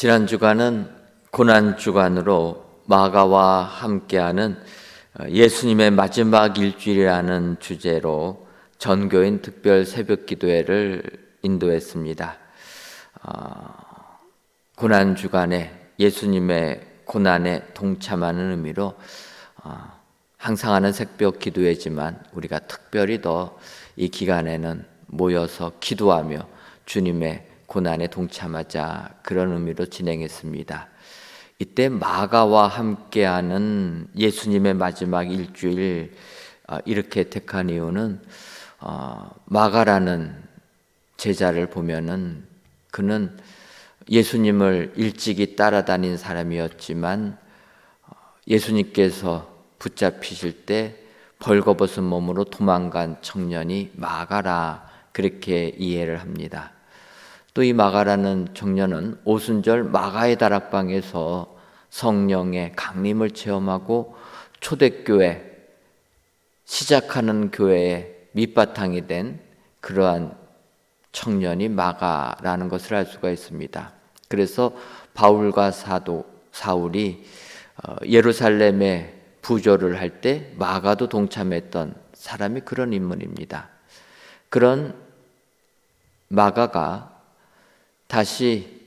지난 주간은 고난 주간으로 마가와 함께하는 예수님의 마지막 일주일이라는 주제로 전교인 특별 새벽 기도회를 인도했습니다. 고난 주간에 예수님의 고난에 동참하는 의미로 항상 하는 새벽 기도회지만 우리가 특별히 더 이 기간에는 모여서 기도하며 주님의 고난에 동참하자, 그런 의미로 진행했습니다. 이때 마가와 함께하는 예수님의 마지막 일주일, 이렇게 택한 이유는 마가라는 제자를 보면은 그는 예수님을 일찍이 따라다닌 사람이었지만 예수님께서 붙잡히실 때 벌거벗은 몸으로 도망간 청년이 마가라, 그렇게 이해를 합니다. 또 이 마가라는 청년은 오순절 마가의 다락방에서 성령의 강림을 체험하고 초대교회, 시작하는 교회의 밑바탕이 된 그러한 청년이 마가라는 것을 알 수가 있습니다. 그래서 바울과 사울이 예루살렘에 부조를 할 때 마가도 동참했던 사람이 그런 인물입니다. 그런 마가가 다시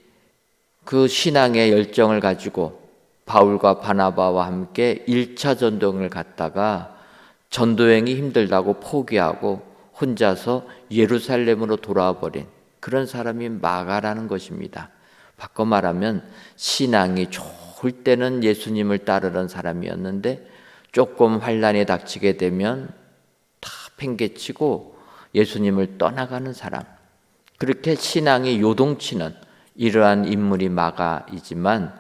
그 신앙의 열정을 가지고 바울과 바나바와 함께 1차 전도행을 갔다가 전도행이 힘들다고 포기하고 혼자서 예루살렘으로 돌아와 버린 그런 사람이 마가라는 것입니다. 바꿔 말하면 신앙이 좋을 때는 예수님을 따르던 사람이었는데 조금 환난이 닥치게 되면 다 팽개치고 예수님을 떠나가는 사람, 그렇게 신앙이 요동치는 이러한 인물이 마가이지만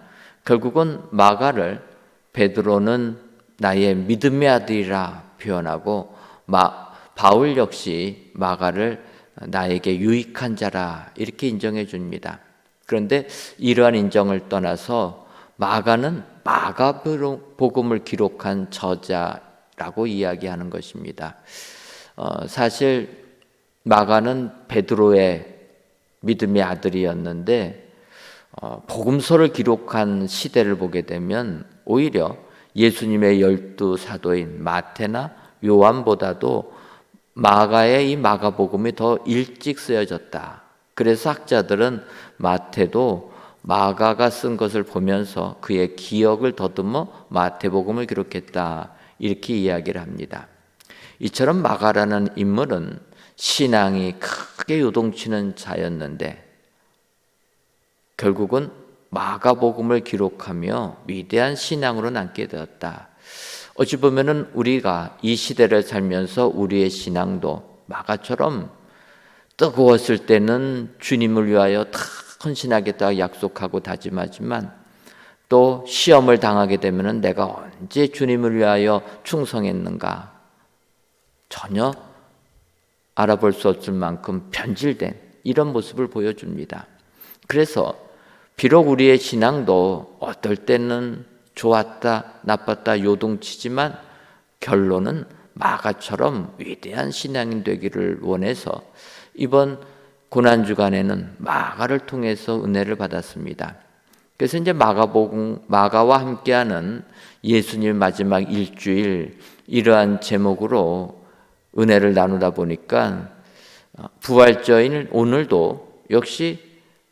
결국은 마가를 베드로는 나의 믿음의 아들이라 표현하고 바울 역시 마가를 나에게 유익한 자라 이렇게 인정해 줍니다. 그런데 이러한 인정을 떠나서 마가는 마가복음을 기록한 저자라고 이야기하는 것입니다. 사실 마가는 베드로의 믿음의 아들이었는데 복음서를 기록한 시대를 보게 되면 오히려 예수님의 12 사도인 마태나 요한보다도 마가의 이 마가복음이 더 일찍 쓰여졌다. 그래서 학자들은 마태도 마가가 쓴 것을 보면서 그의 기억을 더듬어 마태복음을 기록했다, 이렇게 이야기를 합니다. 이처럼 마가라는 인물은 신앙이 크게 요동치는 자였는데 결국은 마가복음을 기록하며 위대한 신앙으로 남게 되었다. 어찌 보면은 우리가 이 시대를 살면서 우리의 신앙도 마가처럼 뜨거웠을 때는 주님을 위하여 다 헌신하겠다 약속하고 다짐하지만 또 시험을 당하게 되면은 내가 언제 주님을 위하여 충성했는가 전혀 알아볼 수 없을 만큼 변질된 이런 모습을 보여줍니다. 그래서 비록 우리의 신앙도 어떨 때는 좋았다 나빴다 요동치지만 결론은 마가처럼 위대한 신앙인 되기를 원해서 이번 고난주간에는 마가를 통해서 은혜를 받았습니다. 그래서 이제 마가와 함께하는 예수님 마지막 일주일, 이러한 제목으로 은혜를 나누다 보니까 부활절인 오늘도 역시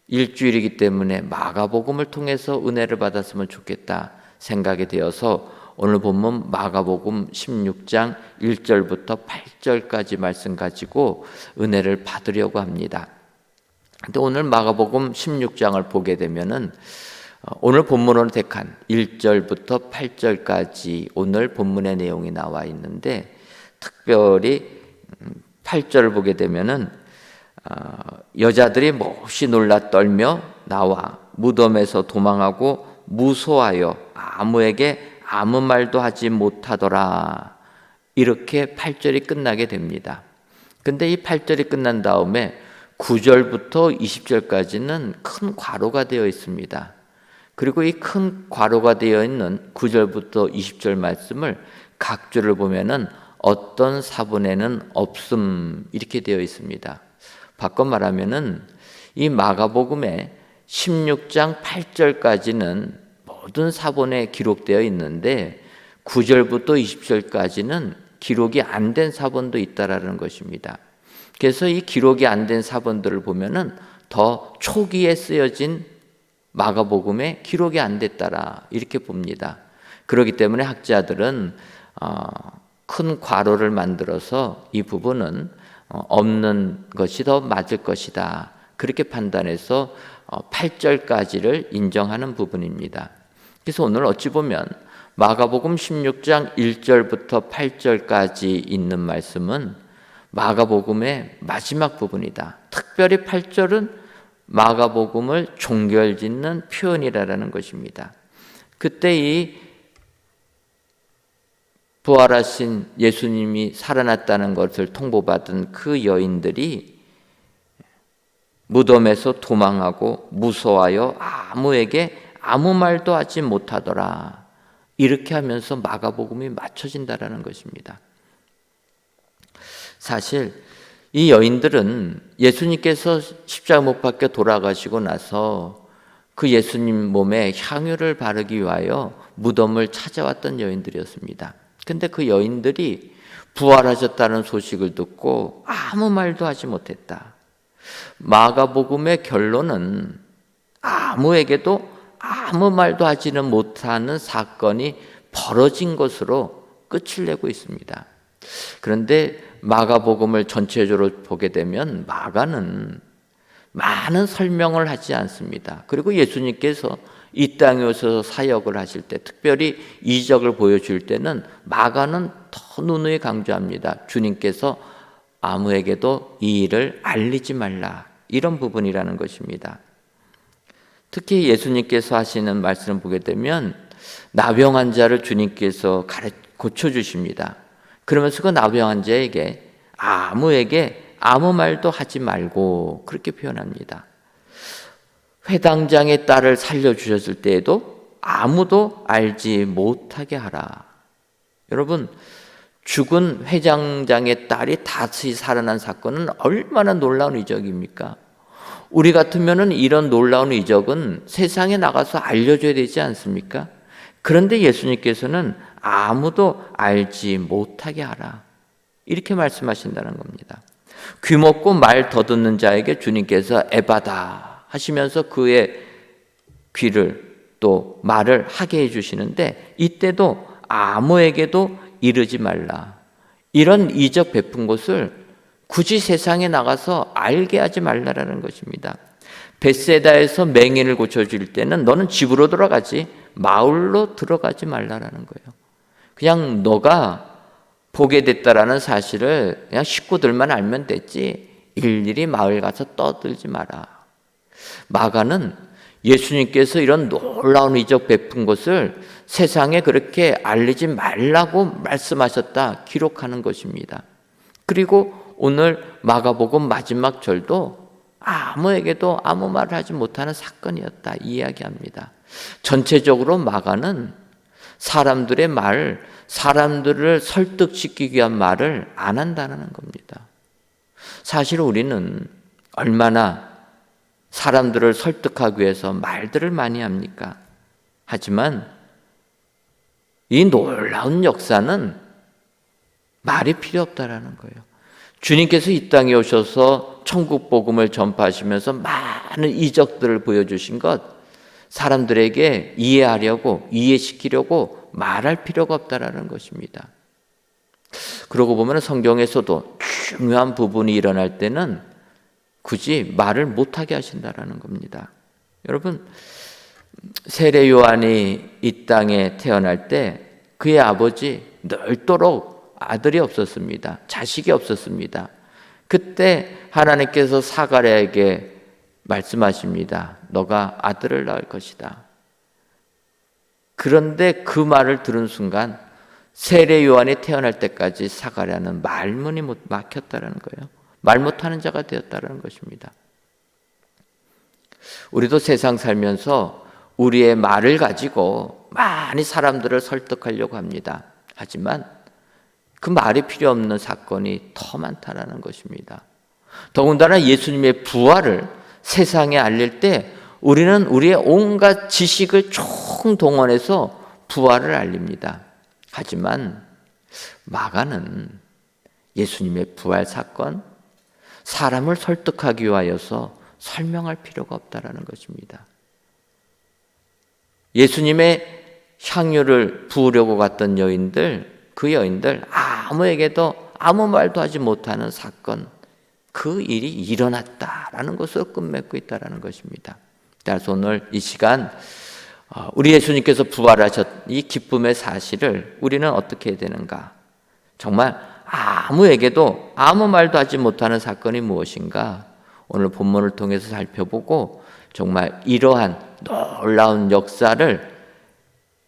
일주일이기 때문에 마가복음을 통해서 은혜를 받았으면 좋겠다 생각이 되어서 오늘 본문 마가복음 16장 1절부터 8절까지 말씀 가지고 은혜를 받으려고 합니다. 근데 오늘 마가복음 16장을 보게 되면은 오늘 본문으로 택한 1절부터 8절까지 오늘 본문의 내용이 나와 있는데 특별히 8절을 보게 되면은 여자들이 몹시 놀라 떨며 나와 무덤에서 도망하고 무소하여 아무에게 아무 말도 하지 못하더라, 이렇게 8절이 끝나게 됩니다. 근데 이 8절이 끝난 다음에 9절부터 20절까지는 큰 괄호가 되어 있습니다. 그리고 이 큰 괄호가 되어 있는 9절부터 20절 말씀을 각 줄을 보면은 어떤 사본에는 없음, 이렇게 되어 있습니다. 바꿔 말하면은 이 마가복음에 16장 8절까지는 모든 사본에 기록되어 있는데 9절부터 20절까지는 기록이 안 된 사본도 있다라는 것입니다. 그래서 이 기록이 안 된 사본들을 보면은 더 초기에 쓰여진 마가복음에 기록이 안 됐다라 이렇게 봅니다. 그렇기 때문에 학자들은 큰 괄호를 만들어서 이 부분은 없는 것이 더 맞을 것이다. 그렇게 판단해서 8절까지를 인정하는 부분입니다. 그래서 오늘 어찌 보면 마가복음 16장 1절부터 8절까지 있는 말씀은 마가복음의 마지막 부분이다. 특별히 8절은 마가복음을 종결짓는 표현이라는 것입니다. 그때 이 부활하신 예수님이 살아났다는 것을 통보받은 그 여인들이 무덤에서 도망하고 무서워하여 아무에게 아무 말도 하지 못하더라. 이렇게 하면서 마가복음이 맞춰진다라는 것입니다. 사실 이 여인들은 예수님께서 십자가 못 박혀 돌아가시고 나서 그 예수님 몸에 향유를 바르기 위하여 무덤을 찾아왔던 여인들이었습니다. 근데 그 여인들이 부활하셨다는 소식을 듣고 아무 말도 하지 못했다. 마가복음의 결론은 아무에게도 아무 말도 하지는 못하는 사건이 벌어진 것으로 끝을 내고 있습니다. 그런데 마가복음을 전체적으로 보게 되면 마가는 많은 설명을 하지 않습니다. 그리고 예수님께서 이 땅에 오셔서 사역을 하실 때 특별히 이적을 보여줄 때는 마가는 더 누누이 강조합니다. 주님께서 아무에게도 이 일을 알리지 말라. 이런 부분이라는 것입니다. 특히 예수님께서 하시는 말씀을 보게 되면 나병 환자를 주님께서 고쳐주십니다. 그러면서 그 나병 환자에게 아무에게 아무 말도 하지 말고 그렇게 표현합니다. 회당장의 딸을 살려주셨을 때에도 아무도 알지 못하게 하라. 여러분, 죽은 회장장의 딸이 다시 살아난 사건은 얼마나 놀라운 이적입니까? 우리 같으면은 이런 놀라운 이적은 세상에 나가서 알려줘야 되지 않습니까? 그런데 예수님께서는 아무도 알지 못하게 하라. 이렇게 말씀하신다는 겁니다. 귀 먹고 말 더듬는 자에게 주님께서 에바다 하시면서 그의 귀를 또 말을 하게 해주시는데 이때도 아무에게도 이르지 말라. 이런 이적 베푼 것을 굳이 세상에 나가서 알게 하지 말라라는 것입니다. 벳세다에서 맹인을 고쳐줄 때는 너는 집으로 들어가지 마을로 들어가지 말라라는 거예요. 그냥 너가 보게 됐다라는 사실을 그냥 식구들만 알면 됐지 일일이 마을 가서 떠들지 마라. 마가는 예수님께서 이런 놀라운 이적 베푼 것을 세상에 그렇게 알리지 말라고 말씀하셨다 기록하는 것입니다. 그리고 오늘 마가복음 마지막 절도 아무에게도 아무 말을 하지 못하는 사건이었다 이야기합니다. 전체적으로 마가는 사람들의 말, 사람들을 설득시키기 위한 말을 안 한다는 겁니다. 사실 우리는 얼마나 사람들을 설득하기 위해서 말들을 많이 합니까? 하지만 이 놀라운 역사는 말이 필요 없다라는 거예요. 주님께서 이 땅에 오셔서 천국 복음을 전파하시면서 많은 이적들을 보여주신 것, 사람들에게 이해하려고 이해시키려고 말할 필요가 없다라는 것입니다. 그러고 보면 성경에서도 중요한 부분이 일어날 때는 굳이 말을 못하게 하신다라는 겁니다. 여러분, 세례 요한이 이 땅에 태어날 때 그의 아버지 넓도록 아들이 없었습니다. 자식이 없었습니다. 그때 하나님께서 사가랴에게 말씀하십니다. 너가 아들을 낳을 것이다. 그런데 그 말을 들은 순간 세례 요한이 태어날 때까지 사가랴는 말문이 막혔다는 거예요. 말 못하는 자가 되었다는 것입니다. 우리도 세상 살면서 우리의 말을 가지고 많이 사람들을 설득하려고 합니다. 하지만 그 말이 필요 없는 사건이 더 많다는 것입니다. 더군다나 예수님의 부활을 세상에 알릴 때 우리는 우리의 온갖 지식을 총동원해서 부활을 알립니다. 하지만 마가는 예수님의 부활 사건, 사람을 설득하기 위하여서 설명할 필요가 없다라는 것입니다. 예수님의 향유를 부으려고 갔던 여인들, 그 여인들 아무에게도 아무 말도 하지 못하는 사건, 그 일이 일어났다라는 것으로 끝맺고 있다라는 것입니다. 따라서 오늘 이 시간 우리 예수님께서 부활하셨 이 기쁨의 사실을 우리는 어떻게 해야 되는가? 정말 아무에게도 아무 말도 하지 못하는 사건이 무엇인가? 오늘 본문을 통해서 살펴보고 정말 이러한 놀라운 역사를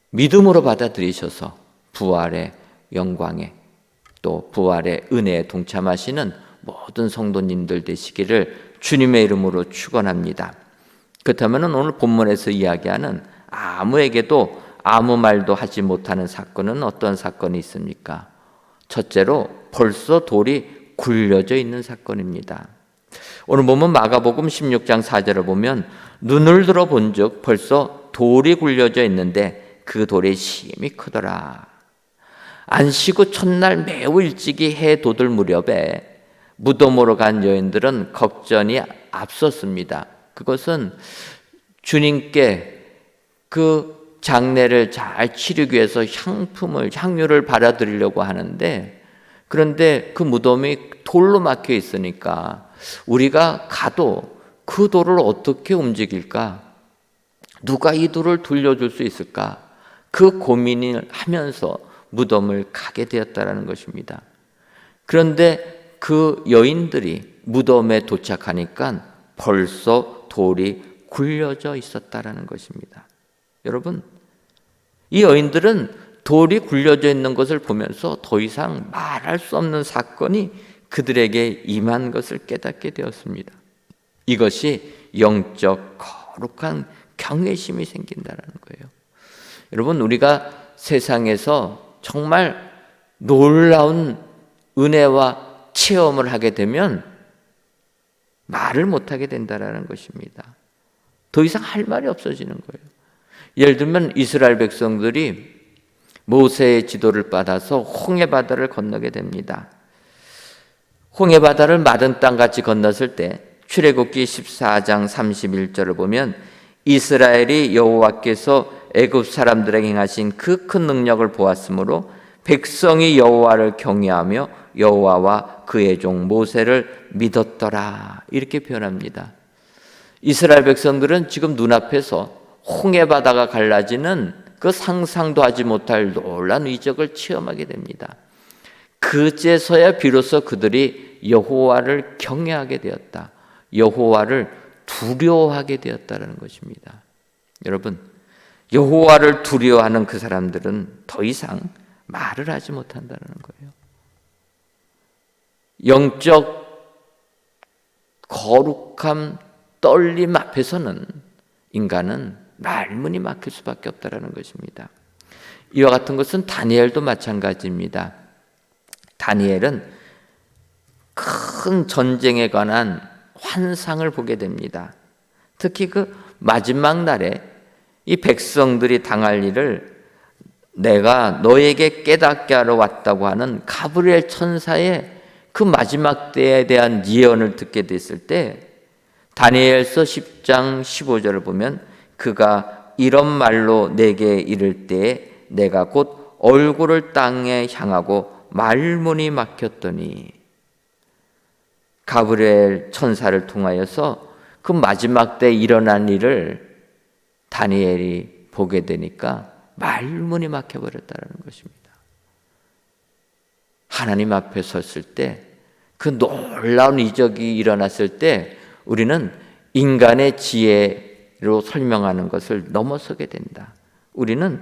믿음으로 받아들이셔서 부활의 영광에 또 부활의 은혜에 동참하시는 모든 성도님들 되시기를 주님의 이름으로 축원합니다. 그렇다면 오늘 본문에서 이야기하는 아무에게도 아무 말도 하지 못하는 사건은 어떤 사건이 있습니까? 첫째로 벌써 돌이 굴려져 있는 사건입니다. 오늘 보면 마가복음 16장 4절을 보면 눈을 들어 본즉 벌써 돌이 굴려져 있는데 그 돌이 심히 크더라. 안식 후 첫날 매우 일찍이 해 돋을 무렵에 무덤으로 간 여인들은 걱전이 앞섰습니다. 그것은 주님께 그 장례를 잘 치르기 위해서 향유를 발라드리려고 하는데, 그런데 그 무덤이 돌로 막혀 있으니까 우리가 가도 그 돌을 어떻게 움직일까? 누가 이 돌을 돌려줄 수 있을까? 그 고민을 하면서 무덤을 가게 되었다는 것입니다. 그런데 그 여인들이 무덤에 도착하니까 벌써 돌이 굴려져 있었다는 것입니다. 여러분, 이 여인들은 돌이 굴려져 있는 것을 보면서 더 이상 말할 수 없는 사건이 그들에게 임한 것을 깨닫게 되었습니다. 이것이 영적 거룩한 경외심이 생긴다는 거예요. 여러분, 우리가 세상에서 정말 놀라운 은혜와 체험을 하게 되면 말을 못하게 된다는 것입니다. 더 이상 할 말이 없어지는 거예요. 예를 들면 이스라엘 백성들이 모세의 지도를 받아서 홍해바다를 건너게 됩니다. 홍해바다를 마른 땅같이 건넜을 때 출애굽기 14장 31절을 보면 이스라엘이 여호와께서 애굽 사람들에게 행하신 그 큰 능력을 보았으므로 백성이 여호와를 경외하며 여호와와 그의 종 모세를 믿었더라, 이렇게 표현합니다. 이스라엘 백성들은 지금 눈앞에서 홍해바다가 갈라지는 그 상상도 하지 못할 놀라운 이적을 체험하게 됩니다. 그제서야 비로소 그들이 여호와를 경외하게 되었다, 여호와를 두려워하게 되었다는 것입니다. 여러분, 여호와를 두려워하는 그 사람들은 더 이상 말을 하지 못한다는 거예요. 영적 거룩함, 떨림 앞에서는 인간은 말문이 막힐 수밖에 없다는 것입니다. 이와 같은 것은 다니엘도 마찬가지입니다. 다니엘은 큰 전쟁에 관한 환상을 보게 됩니다. 특히 그 마지막 날에 이 백성들이 당할 일을 내가 너에게 깨닫게 하러 왔다고 하는 가브리엘 천사의 그 마지막 때에 대한 예언을 듣게 됐을 때 다니엘서 10장 15절을 보면 그가 이런 말로 내게 이를 때에 내가 곧 얼굴을 땅에 향하고 말문이 막혔더니, 가브리엘 천사를 통하여서 그 마지막 때 일어난 일을 다니엘이 보게 되니까 말문이 막혀버렸다는 것입니다. 하나님 앞에 섰을 때 그 놀라운 이적이 일어났을 때 우리는 인간의 지혜로 설명하는 것을 넘어서게 된다. 우리는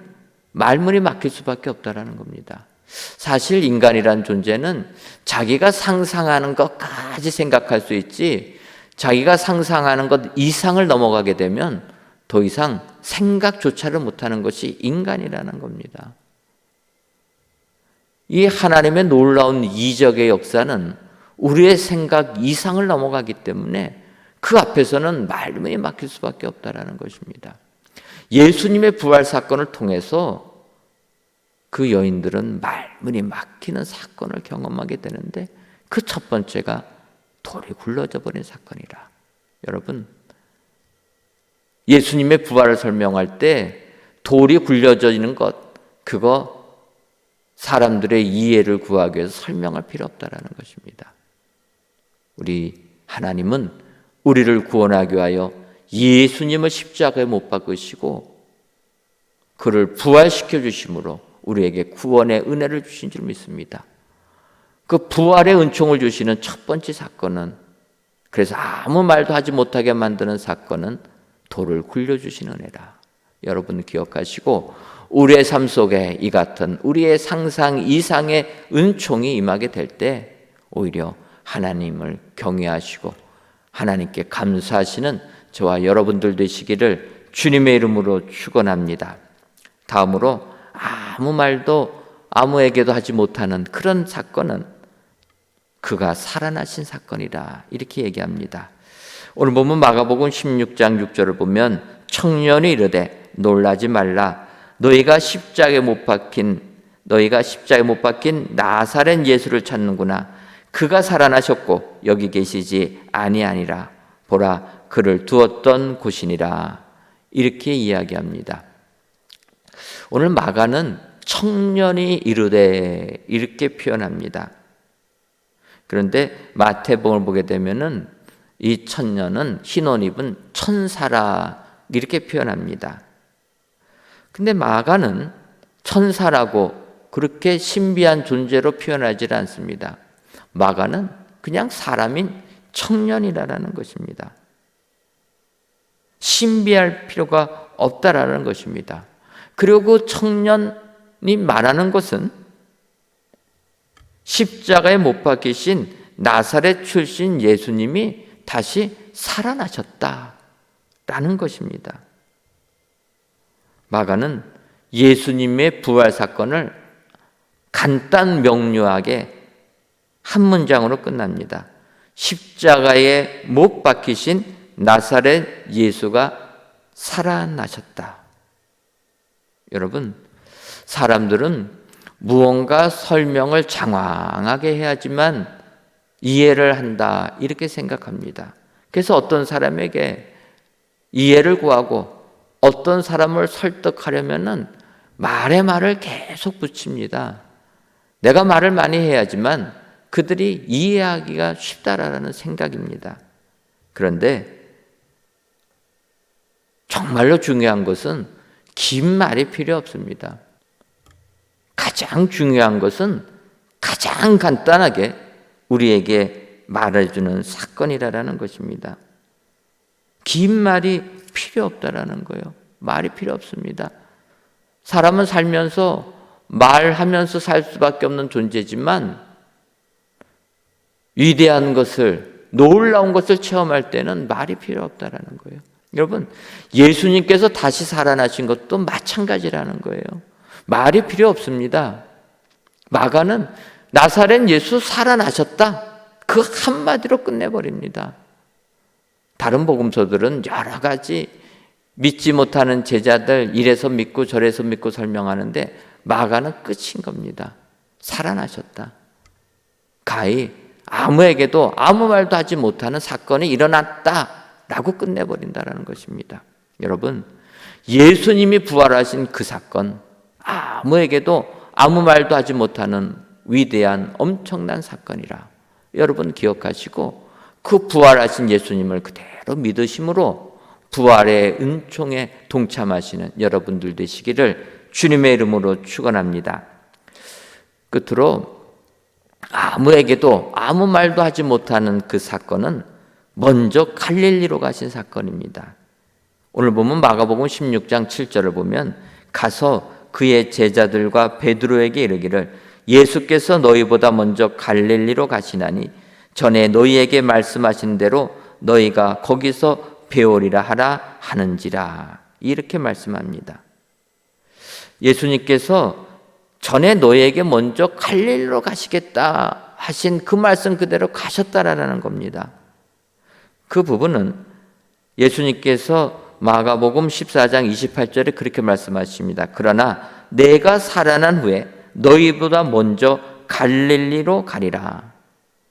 말문이 막힐 수밖에 없다는 겁니다. 사실 인간이란 존재는 자기가 상상하는 것까지 생각할 수 있지, 자기가 상상하는 것 이상을 넘어가게 되면 더 이상 생각조차를 못하는 것이 인간이라는 겁니다. 이 하나님의 놀라운 이적의 역사는 우리의 생각 이상을 넘어가기 때문에 그 앞에서는 말문이 막힐 수밖에 없다라는 것입니다. 예수님의 부활 사건을 통해서 그 여인들은 말문이 막히는 사건을 경험하게 되는데 그 첫 번째가 돌이 굴러져 버린 사건이라. 여러분, 예수님의 부활을 설명할 때 돌이 굴려져 있는 것, 그거 사람들의 이해를 구하기 위해서 설명할 필요 없다라는 것입니다. 우리 하나님은 우리를 구원하기 위하여 예수님을 십자가에 못 박으시고 그를 부활시켜 주심으로 우리에게 구원의 은혜를 주신 줄 믿습니다. 그 부활의 은총을 주시는 첫 번째 사건은, 그래서 아무 말도 하지 못하게 만드는 사건은 돌을 굴려주신 은혜라. 여러분 기억하시고 우리의 삶 속에 이 같은 우리의 상상 이상의 은총이 임하게 될 때 오히려 하나님을 경외하시고 하나님께 감사하시는 저와 여러분들 되시기를 주님의 이름으로 축원합니다. 다음으로 아무 말도 아무에게도 하지 못하는 그런 사건은 그가 살아나신 사건이라 이렇게 얘기합니다. 오늘 보면 마가복음 16장 6절을 보면 청년이 이르되 놀라지 말라 너희가 십자가에 못 박힌 나사렛 예수를 찾는구나. 그가 살아나셨고 여기 계시지 아니하니라. 보라 그를 두었던 곳이니라. 이렇게 이야기합니다. 오늘 마가는 청년이 이르되 이렇게 표현합니다. 그런데 마태복음을 보게 되면은 이 청년은 흰 옷 입은 천사라 이렇게 표현합니다. 근데 마가는 천사라고 그렇게 신비한 존재로 표현하지 않습니다. 마가는 그냥 사람인 청년이라는 것입니다. 신비할 필요가 없다라는 것입니다. 그리고 그 청년이 말하는 것은 십자가에 못 박히신 나사렛 출신 예수님이 다시 살아나셨다라는 것입니다. 마가는 예수님의 부활 사건을 간단 명료하게 한 문장으로 끝납니다. 십자가에 못 박히신 나사렛 예수가 살아나셨다. 여러분, 사람들은 무언가 설명을 장황하게 해야지만 이해를 한다 이렇게 생각합니다. 그래서 어떤 사람에게 이해를 구하고 어떤 사람을 설득하려면은 말을 계속 붙입니다. 내가 말을 많이 해야지만 그들이 이해하기가 쉽다라는 생각입니다. 그런데 정말로 중요한 것은 긴 말이 필요 없습니다. 가장 중요한 것은 가장 간단하게 우리에게 말해주는 사건이라는 것입니다. 긴 말이 필요 없다라는 거예요. 말이 필요 없습니다. 사람은 살면서 말하면서 살 수밖에 없는 존재지만 위대한 것을, 놀라운 것을 체험할 때는 말이 필요 없다라는 거예요. 여러분, 예수님께서 다시 살아나신 것도 마찬가지라는 거예요. 말이 필요 없습니다. 마가는 나사렛 예수 살아나셨다. 그 한마디로 끝내버립니다. 다른 복음서들은 여러 가지 믿지 못하는 제자들 이래서 믿고 저래서 믿고 설명하는데 마가는 끝인 겁니다. 살아나셨다. 가히 아무에게도 아무 말도 하지 못하는 사건이 일어났다라고 끝내버린다는 것입니다. 여러분, 예수님이 부활하신 그 사건, 아무에게도 아무 말도 하지 못하는 위대한 엄청난 사건이라 여러분 기억하시고 그 부활하신 예수님을 그대로 믿으심으로 부활의 은총에 동참하시는 여러분들 되시기를 주님의 이름으로 축원합니다. 끝으로 아무에게도 아무 말도 하지 못하는 그 사건은 먼저 갈릴리로 가신 사건입니다. 오늘 보면 마가복음 16장 7절을 보면 가서 그의 제자들과 베드로에게 이르기를 예수께서 너희보다 먼저 갈릴리로 가시나니 전에 너희에게 말씀하신 대로 너희가 거기서 배우리라 하라 하는지라 이렇게 말씀합니다. 예수님께서 전에 너희에게 먼저 갈릴리로 가시겠다 하신 그 말씀 그대로 가셨다라는 겁니다. 그 부분은 예수님께서 마가복음 14장 28절에 그렇게 말씀하십니다. 그러나 내가 살아난 후에 너희보다 먼저 갈릴리로 가리라.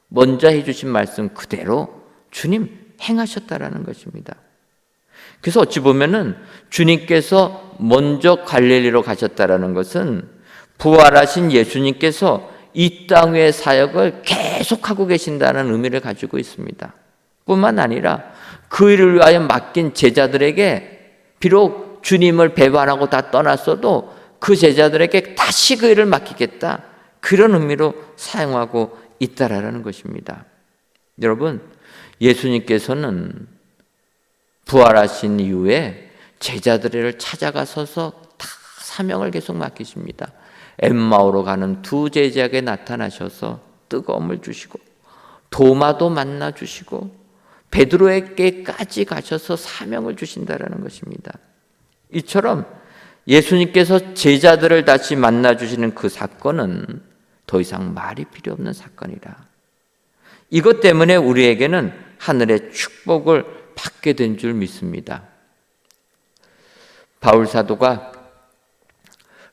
먼저 해주신 말씀 그대로 주님 행하셨다라는 것입니다. 그래서 어찌 보면은 주님께서 먼저 갈릴리로 가셨다라는 것은 부활하신 예수님께서 이 땅 위의 사역을 계속하고 계신다는 의미를 가지고 있습니다. 뿐만 아니라 그 일을 위하여 맡긴 제자들에게 비록 주님을 배반하고 다 떠났어도 그 제자들에게 다시 그 일을 맡기겠다, 그런 의미로 사용하고 있다라는 것입니다. 여러분, 예수님께서는 부활하신 이후에 제자들을 찾아가서서 다 사명을 계속 맡기십니다. 엠마오로 가는 두 제자에게 나타나셔서 뜨거움을 주시고, 도마도 만나 주시고, 베드로에게까지 가셔서 사명을 주신다라는 것입니다. 이처럼 예수님께서 제자들을 다시 만나 주시는 그 사건은 더 이상 말이 필요 없는 사건이라. 이것 때문에 우리에게는 하늘의 축복을 받게 된 줄 믿습니다. 바울 사도가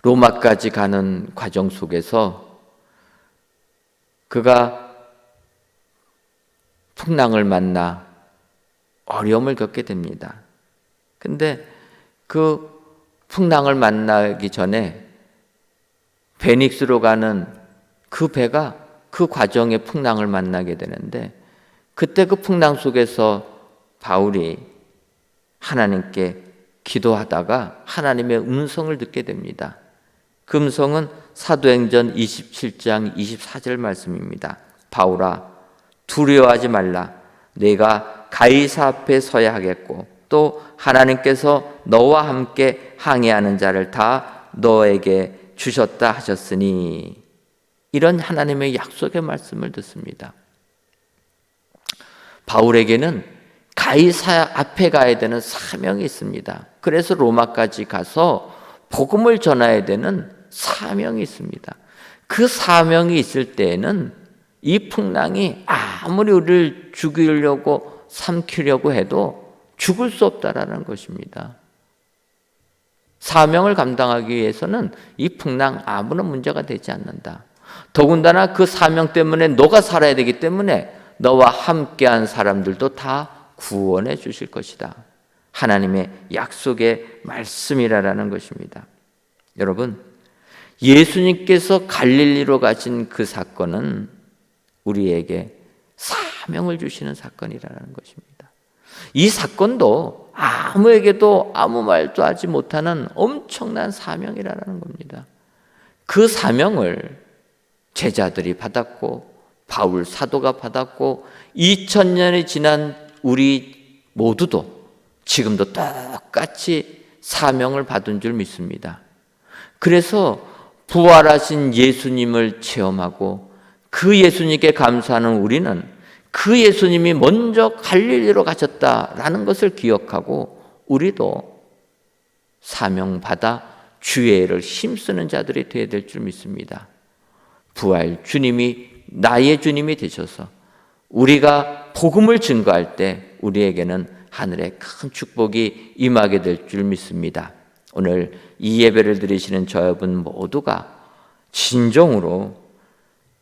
로마까지 가는 과정 속에서 그가 풍랑을 만나 어려움을 겪게 됩니다. 근데 그 풍랑을 만나기 전에 베닉스로 가는 그 배가 그 과정에 풍랑을 만나게 되는데, 그때 그 풍랑 속에서 바울이 하나님께 기도하다가 하나님의 음성을 듣게 됩니다. 그 음성은 사도행전 27장 24절 말씀입니다. 바울아, 두려워하지 말라. 내가 가이사 앞에 서야 하겠고 또 하나님께서 너와 함께 항해하는 자를 다 너에게 주셨다 하셨으니, 이런 하나님의 약속의 말씀을 듣습니다. 바울에게는 가이사 앞에 가야 되는 사명이 있습니다. 그래서 로마까지 가서 복음을 전해야 되는 사명이 있습니다. 그 사명이 있을 때에는 이 풍랑이 아무리 우리를 죽이려고 삼키려고 해도 죽을 수 없다라는 것입니다. 사명을 감당하기 위해서는 이 풍랑 아무런 문제가 되지 않는다. 더군다나 그 사명 때문에 너가 살아야 되기 때문에 너와 함께한 사람들도 다 구원해 주실 것이다. 하나님의 약속의 말씀이라는 것입니다. 여러분, 예수님께서 갈릴리로 가신 그 사건은 우리에게 사명을 주시는 사건이라는 것입니다. 이 사건도 아무에게도 아무 말도 하지 못하는 엄청난 사명이라는 겁니다. 그 사명을 제자들이 받았고 바울 사도가 받았고 2000년이 지난 우리 모두도 지금도 똑같이 사명을 받은 줄 믿습니다. 그래서 부활하신 예수님을 체험하고 그 예수님께 감사하는 우리는 그 예수님이 먼저 갈릴리로 가셨다라는 것을 기억하고 우리도 사명받아 주의 일을 힘쓰는 자들이 되어야 될 줄 믿습니다. 부활 주님이 나의 주님이 되셔서 우리가 복음을 증거할 때 우리에게는 하늘의 큰 축복이 임하게 될 줄 믿습니다. 오늘 이 예배를 드리시는 저 여러분 모두가 진정으로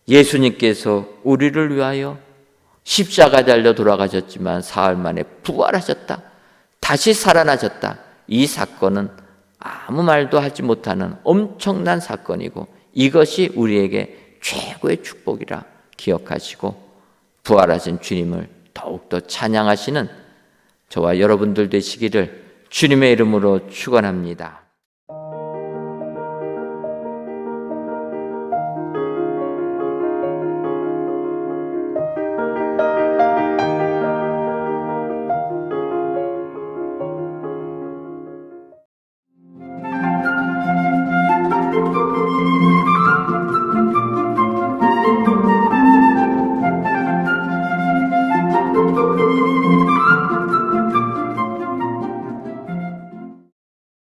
예수님께서 우리를 위하여 십자가 달려 돌아가셨지만 사흘 만에 부활하셨다, 다시 살아나셨다. 이 사건은 아무 말도 하지 못하는 엄청난 사건이고 이것이 우리에게 최고의 축복이라 기억하시고 부활하신 주님을 더욱더 찬양하시는 저와 여러분들 되시기를 주님의 이름으로 축원합니다.